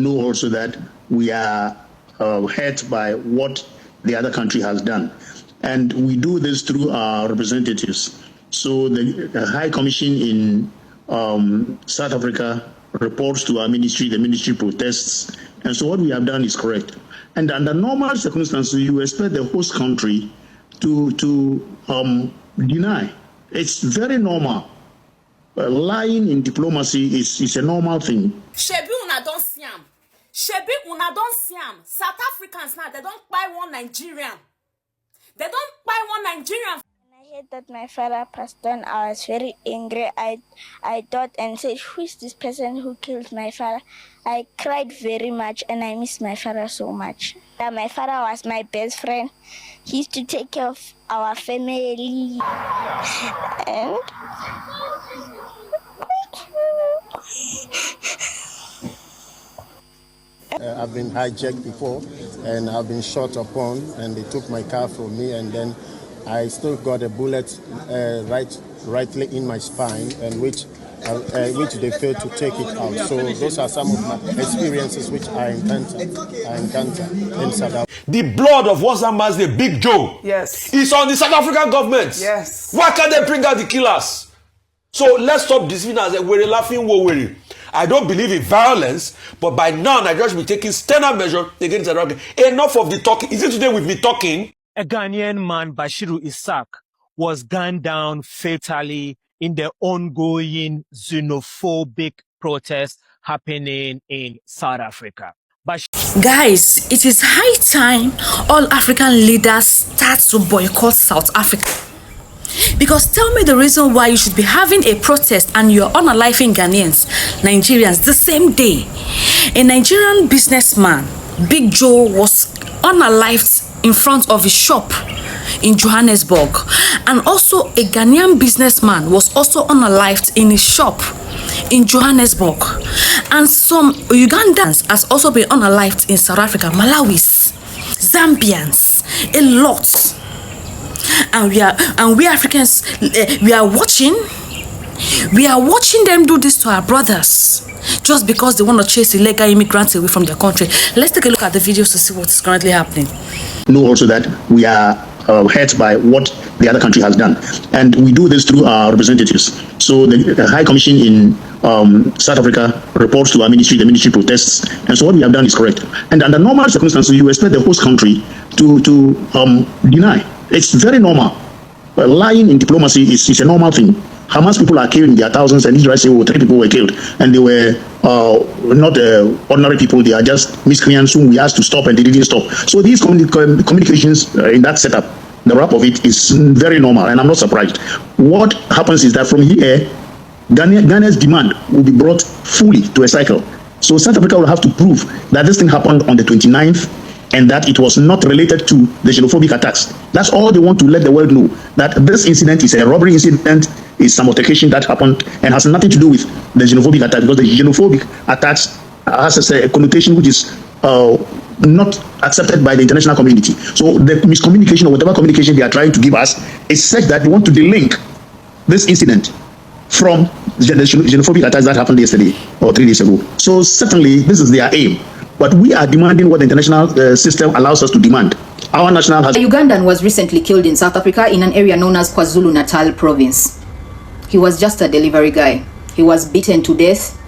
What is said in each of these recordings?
know also that we are hurt by what the other country has done. And we do this through our representatives. So the High Commission in South Africa reports to our ministry, the ministry protests. And so what we have done is correct. And under normal circumstances, you expect the host country to deny. It's very normal. Lying in diplomacy is a normal thing. Shebi una don't see am. Shebi una don't see am. South Africans now, they don't buy one Nigerian. They don't buy one Nigerian. When I heard that my father passed on, I was very angry. I thought and said, who is this person who killed my father? I cried very much and I miss my father so much. My father was my best friend. He used to take care of our family. And I've been hijacked before and I've been shot upon and they took my car from me, and then I still got a bullet rightly in my spine, and which they failed to take it out. So those are some of my experiences which I encounter in South Africa. The blood of what's that man's name, Big Joe, yes, is on the South African government. Yes. Why can't they bring out the killers? So let's stop deceiving us. We're laughing. I don't believe in violence, but by now Nigeria should be taking standard measures against South Africa. Enough of the talking. Is it today with me talking? A Ghanaian man, Bashiru Isaac, was gunned down fatally in the ongoing xenophobic protests happening in South Africa. Guys, it is high time all African leaders start to boycott South Africa. Because tell me the reason why you should be having a protest and you're unaliving Ghanaians, Nigerians, the same day. A Nigerian businessman, Big Joe, was unalived in front of his shop in Johannesburg. And also a Ghanaian businessman was also unalived in his shop in Johannesburg. And some Ugandans has also been unalived in South Africa, Malawis, Zambians, a lot. And we Africans, we are watching them do this to our brothers just because they want to chase illegal immigrants away from their country. Let's take a look at the videos to see what is currently happening. Know also that we are hurt by what the other country has done, and we do this through our representatives. So the High Commission in South Africa reports to our ministry, the ministry protests, and so what we have done is correct. And under normal circumstances, you expect the host country to deny. It's very normal. Lying in diplomacy is a normal thing. Hamas people are killed in their thousands, and Israel say, oh, 3 people were killed, and they were not ordinary people. They are just miscreants whom we asked to stop, and they didn't stop. So these communications in that setup, the wrap of it is very normal, and I'm not surprised. What happens is that from here, Ghana's demand will be brought fully to a cycle. So South Africa will have to prove that this thing happened on the 29th, and that it was not related to the xenophobic attacks. That's all they want to let the world know, that this incident is a robbery incident, is some altercation that happened, and has nothing to do with the xenophobic attack, because the xenophobic attacks has a connotation which is not accepted by the international community. So the miscommunication or whatever communication they are trying to give us is such that they want to delink this incident from the xenophobic attacks that happened yesterday or 3 days ago. So certainly this is their aim. But we are demanding what the international system allows us to demand. Our national has... A Ugandan was recently killed in South Africa in an area known as KwaZulu-Natal province. He was just a delivery guy. He was beaten to death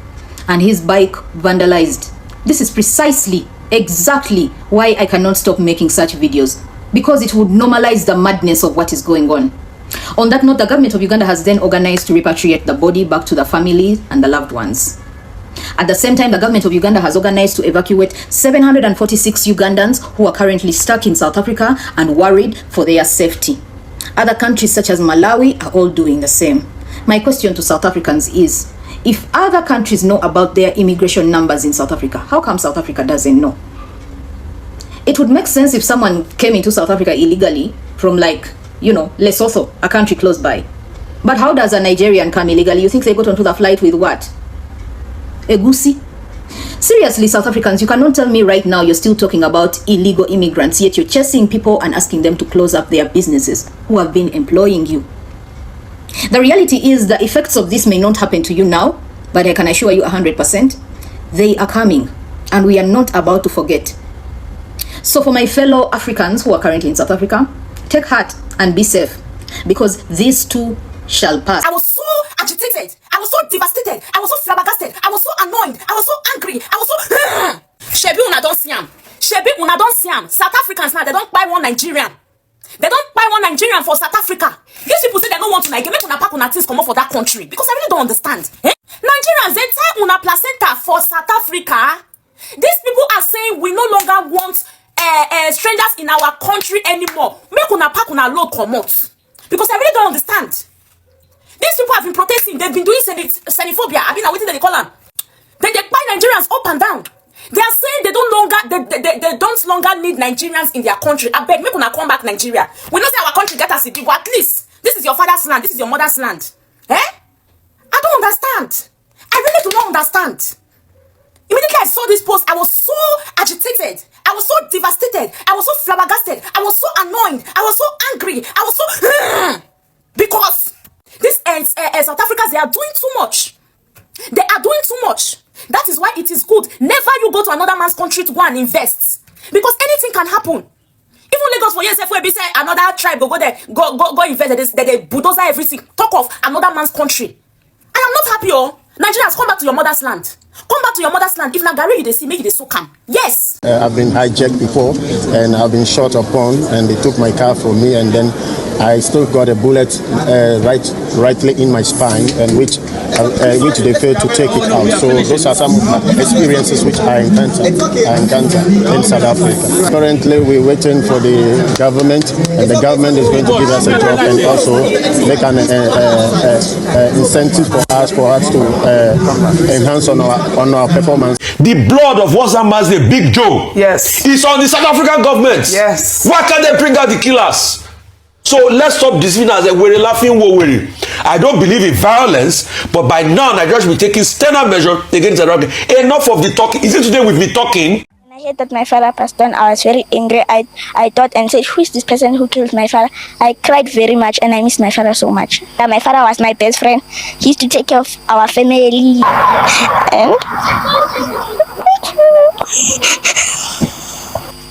and his bike vandalized. This is precisely, exactly why I cannot stop making such videos, because it would normalize the madness of what is going on. On that note, the government of Uganda has then organized to repatriate the body back to the family and the loved ones. At the same time, the government of Uganda has organized to evacuate 746 Ugandans who are currently stuck in South Africa and worried for their safety. Other countries such as Malawi are all doing the same. My question to South Africans is, if other countries know about their immigration numbers in South Africa, how come South Africa doesn't know? It would make sense if someone came into South Africa illegally from, like, Lesotho, a country close by. But how does a Nigerian come illegally? You think they got onto the flight with what? Egusi? Seriously, South Africans, you cannot tell me right now you're still talking about illegal immigrants, yet you're chasing people and asking them to close up their businesses who have been employing you. The reality is the effects of this may not happen to you now, but I can assure you 100%, they are coming. and we are not about to forget. So for my fellow Africans who are currently in South Africa, take heart and be safe, because these too shall pass. I was so agitated. I was so devastated. I was so flabbergasted. I was so annoyed. I was so angry. I was so... Shebi una don siam. Shebi una don siam. South Africans now, they don't buy one Nigerian. They don't buy one Nigerian for South Africa. These people say they don't want to like make una pack una things come up for that country, because I really don't understand. Nigerians, they tie una placenta for South Africa. These people are saying we no longer want strangers in our country anymore. Make una pack una load come out, because I really don't understand. These people have been protesting. They've been doing xenophobia. I mean, what did they call them? They buy Nigerians up and down. They are saying they don't longer need Nigerians in their country. I beg, make una come back Nigeria. We know say our country get us people. At least this is your father's land. This is your mother's land. I don't understand. I really do not understand. Immediately I saw this post, I was so agitated. I was so devastated. I was so flabbergasted. I was so annoyed. I was so angry. I was so... because these South Africans, they are doing too much. They are doing too much. That is why it is good. Never you go to another man's country to go and invest. Because anything can happen. Even Lagos for yourself, where be say another tribe go there, go invest. They bulldozer everything. Talk of another man's country. I am not happy, oh. Nigerians, come back to your mother's land. Come back to your mother's land. If Nagari they see, make it so calm. Yes. I've been hijacked before, and I've been shot upon, and they took my car from me, and then I still got a bullet rightly in my spine, and which they failed to take it out. So those are some of my experiences which I encounter in South Africa. Currently, we're waiting for the government, and the government is going to give us a job and also make an incentive for us to enhance on our performance. The blood of what's that man's name, Big Joe, yes, is on the South African government. Yes. Why can't they bring out the killers? So let's stop deceiving us that we're laughing. I don't believe in violence, but by now I just be taking standard measures against the rocket. Enough of the talking. Is it today with me talking? When I heard that my father passed on, I was very angry. I thought and said, who is this person who killed my father? I cried very much and I miss my father so much. My father was my best friend. He used to take care of our family. And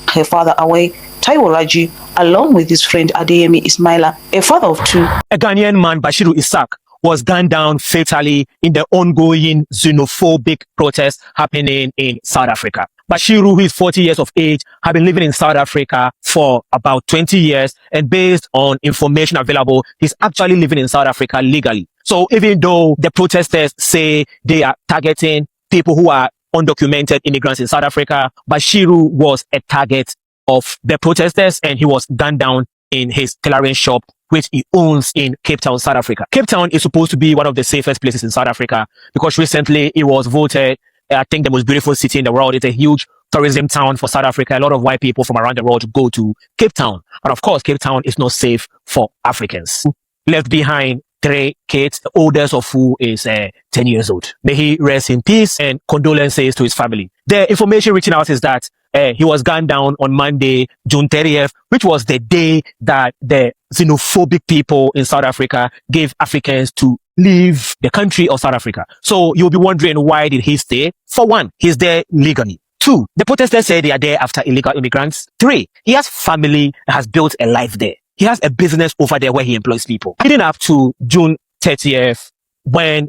her father away, Taiwo, along with his friend Adeyemi Ismaila, a father of two. A Ghanaian man, Bashiru Isaac, was gunned down fatally in the ongoing xenophobic protests happening in South Africa. Bashiru, who is 40 years of age, had been living in South Africa for about 20 years, and based on information available, he's actually living in South Africa legally. So even though the protesters say they are targeting people who are undocumented immigrants in South Africa, Bashiru was a target of the protesters, and he was gunned down in his tailoring shop, which he owns in Cape Town, South Africa. Cape Town is supposed to be one of the safest places in South Africa because recently it was voted, I think, the most beautiful city in the world. It's a huge tourism town for South Africa. A lot of white people from around the world go to Cape Town. And of course, Cape Town is not safe for Africans. Left behind 3 kids, the oldest of who is 10 years old. May he rest in peace, and condolences to his family. The information reaching out is that he was gunned down on Monday, June 30th, which was the day that the xenophobic people in South Africa gave Africans to leave the country of South Africa. So you'll be wondering, why did he stay? For one, he's there legally. 2, the protesters say they are there after illegal immigrants. 3, he has family that has built a life there. He has a business over there where he employs people. Leading up to June 30th, when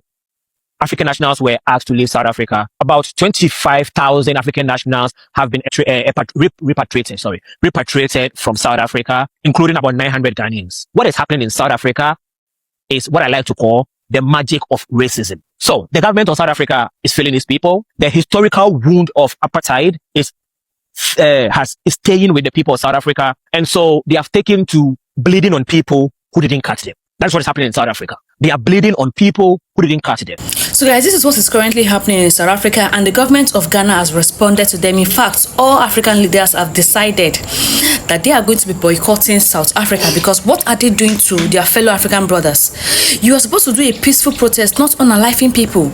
African nationals were asked to leave South Africa, about 25,000 African nationals have been repatriated from South Africa, including about 900 Ghanaians. What is happening in South Africa is what I like to call the magic of racism. So the government of South Africa is feeling these people. The historical wound of apartheid is staying with the people of South Africa. And so they have taken to bleeding on people who didn't catch them. That's what is happening in South Africa. They are bleeding on people who didn't catch them. So guys, this is what is currently happening in South Africa, and the government of Ghana has responded to them. In fact, all African leaders have decided that they are going to be boycotting South Africa, because what are they doing to their fellow African brothers? You are supposed to do a peaceful protest, not unaliving people.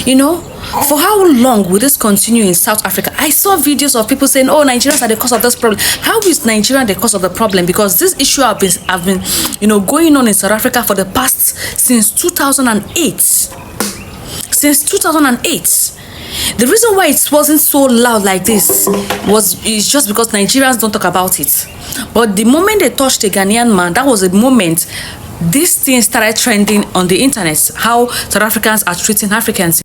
You know, for how long will this continue in South Africa? I saw videos of people saying, oh, Nigerians are the cause of this problem. How is Nigeria the cause of the problem? Because this issue have been going on in South Africa for the past since 2008. Since 2008. The reason why it wasn't so loud like this is just because Nigerians don't talk about it. But the moment they touched a Ghanaian man, that was the moment this thing started trending on the internet, how South Africans are treating Africans.